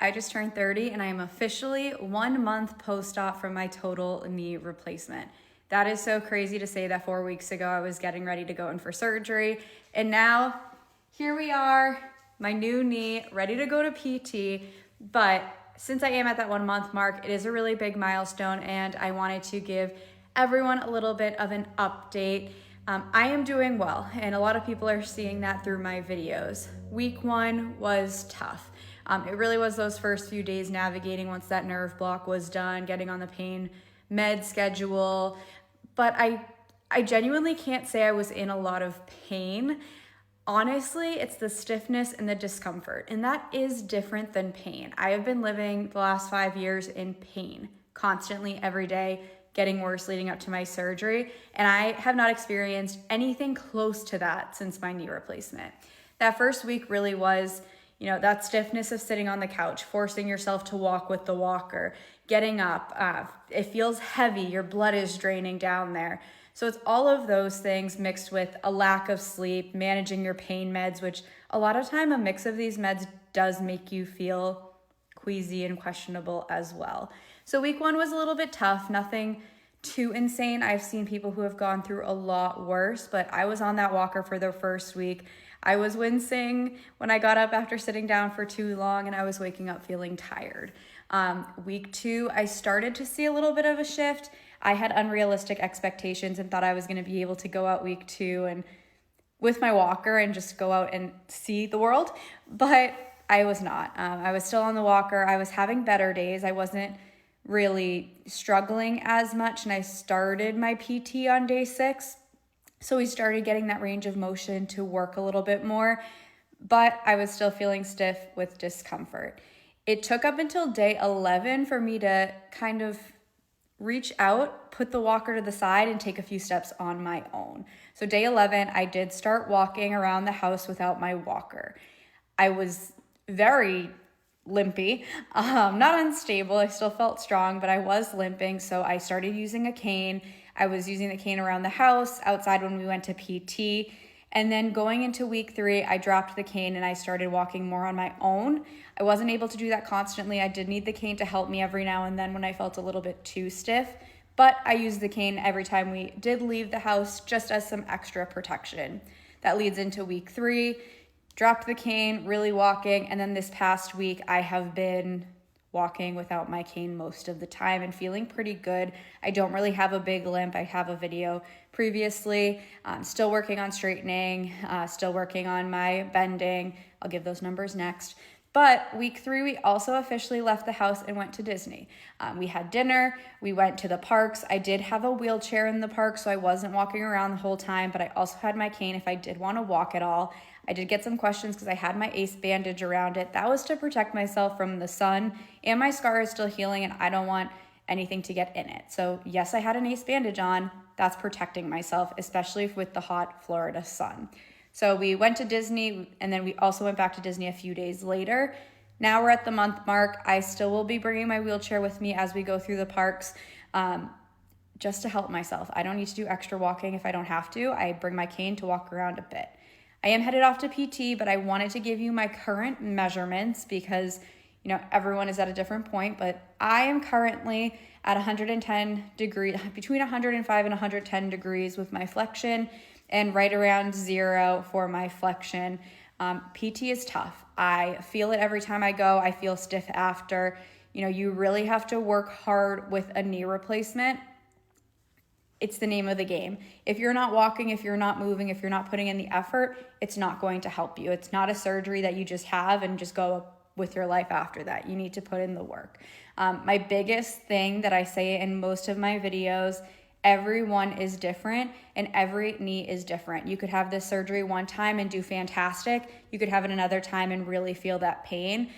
I just turned 30 and I am officially 1 month post-op from my total knee replacement. That is so crazy to say that 4 weeks ago I was getting ready to go in for surgery. And now here we are, my new knee, ready to go to PT. But since I am at that 1 month mark, it is a really big milestone and I wanted to give everyone a little bit of an update. I am doing well, and a lot of people are seeing that through my videos. Week 1 was tough. It really was those first few days navigating once that nerve block was done, getting on the pain med schedule. But I genuinely can't say I was in a lot of pain. Honestly, it's the stiffness and the discomfort, and that is different than pain. I have been living the last 5 years in pain constantly every day, getting worse leading up to my surgery, and I have not experienced anything close to that since my knee replacement. That first week really was, that stiffness of sitting on the couch, forcing yourself to walk with the walker, getting up. It feels heavy, your blood is draining down there. So it's all of those things mixed with a lack of sleep, managing your pain meds, which a lot of time a mix of these meds does make you feel queasy and questionable as well. So week 1 was a little bit tough, nothing too insane. I've seen people who have gone through a lot worse, but I was on that walker for the first week. I was wincing when I got up after sitting down for too long, and I was waking up feeling tired. Week 2, I started to see a little bit of a shift. I had unrealistic expectations and thought I was going to be able to go out week 2 and with my walker and just go out and see the world, but I was not. I was still on the walker. I was having better days. I wasn't really struggling as much, and I started my PT on day 6. So we started getting that range of motion to work a little bit more, but I was still feeling stiff with discomfort. It took up until day 11 for me to kind of reach out, put the walker to the side, and take a few steps on my own. So day 11, I did start walking around the house without my walker. I was very limpy, not unstable. I still felt strong, but I was limping. So I started using a cane. I was using the cane around the house, outside when we went to PT. And then going into week 3, I dropped the cane and I started walking more on my own. I wasn't able to do that constantly. I did need the cane to help me every now and then when I felt a little bit too stiff. But I used the cane every time we did leave the house just as some extra protection. That leads into week 3. Dropped the cane, really walking, and then this past week I have been walking without my cane most of the time and feeling pretty good. I don't really have a big limp. I have a video previously. Still working on straightening, still working on my bending. I'll give those numbers next. But week 3, we also officially left the house and went to Disney. We had dinner, we went to the parks. I did have a wheelchair in the park, so I wasn't walking around the whole time, but I also had my cane if I did want to walk at all. I did get some questions because I had my ACE bandage around it. That was to protect myself from the sun, and my scar is still healing and I don't want anything to get in it. So yes, I had an ACE bandage on. That's protecting myself, especially with the hot Florida sun. So we went to Disney, and then we also went back to Disney a few days later. Now we're at the month mark. I still will be bringing my wheelchair with me as we go through the parks, just to help myself. I don't need to do extra walking if I don't have to. I bring my cane to walk around a bit. I am headed off to PT, but I wanted to give you my current measurements because, everyone is at a different point, but I am currently at 110 degrees, between 105 and 110 degrees with my flexion, and right around 0 for my flexion. PT is tough. I feel it every time I go. I feel stiff after. You really have to work hard with a knee replacement. It's the name of the game. If you're not walking, if you're not moving, if you're not putting in the effort, it's not going to help you. It's not a surgery that you just have and just go with your life after that. You need to put in the work. My biggest thing that I say in most of my videos, everyone is different and every knee is different. You could have this surgery one time and do fantastic. You could have it another time and really feel that pain.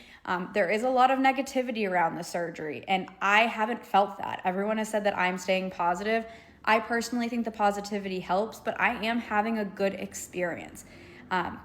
There is a lot of negativity around the surgery, and I haven't felt that. Everyone has said that I'm staying positive. I personally think the positivity helps, but I am having a good experience.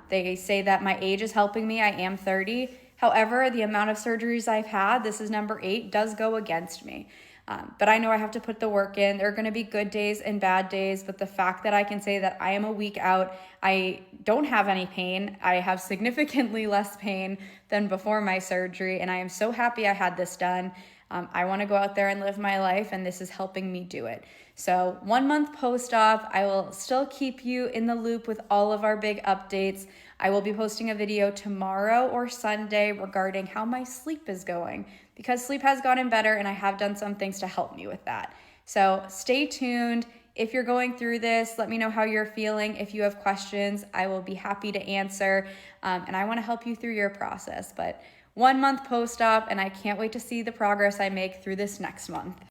They say that my age is helping me. I am 30. However, the amount of surgeries I've had, this is number 8, does go against me. But I know I have to put the work in. There are going to be good days and bad days, but the fact that I can say that I am a week out, I don't have any pain. I have significantly less pain than before my surgery, and I am so happy I had this done. I want to go out there and live my life, and this is helping me do it. So 1 month post-op, I will still keep you in the loop with all of our big updates. I will be posting a video tomorrow or Sunday regarding how my sleep is going, because sleep has gotten better and I have done some things to help me with that. So stay tuned. If you're going through this, let me know how you're feeling. If you have questions, I will be happy to answer. And I want to help you through your process. But 1 month post-op, and I can't wait to see the progress I make through this next month.